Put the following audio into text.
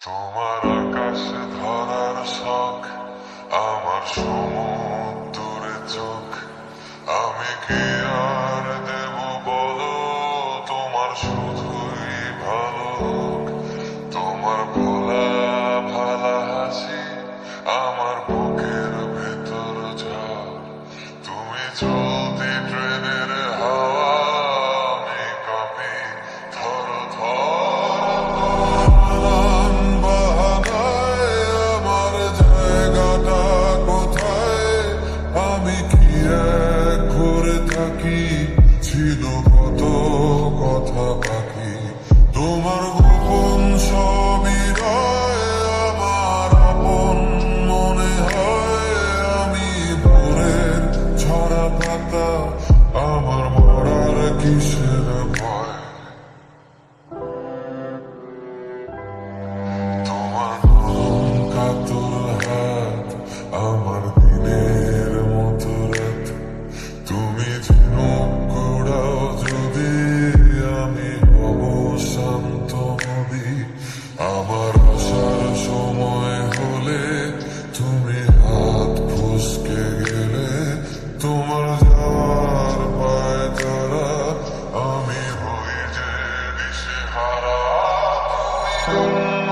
তোমার আকাশে ধরার শখ, আমার সমুদ্রে চোখ। আমি কি আর দেব বলো, তোমার শুধুই ভালো হোক। তোমার ভোলা ভালা হাসি আমার বুকের ভেতর ঝড়। তুমি চলতি ট্রেনের হাওয়া, আমি কাঁপি থর থর। নানান বাহানায় আমার জায়গাটা কোথায়, আমি কি এক করে থাকি, ছিল কত কথা বাকি। তোমার গোপন সবই রয় আমার আপন মনে হয়, আমি ভোরের ছড়া পাতা, আমার মরার কিসের ভয়। তোমার নরম কাতর হাত আমার দিনের মতো রাত। তুমি যেন কুড়াও যদি, আমি হব শান্ত নদী। আমার আসার সময় হলে তুমি হাত ফসকে গেলে, তোমার যাওয়ার পায় তারা, আমি হই যে দিশেহারা। তুমি অন্য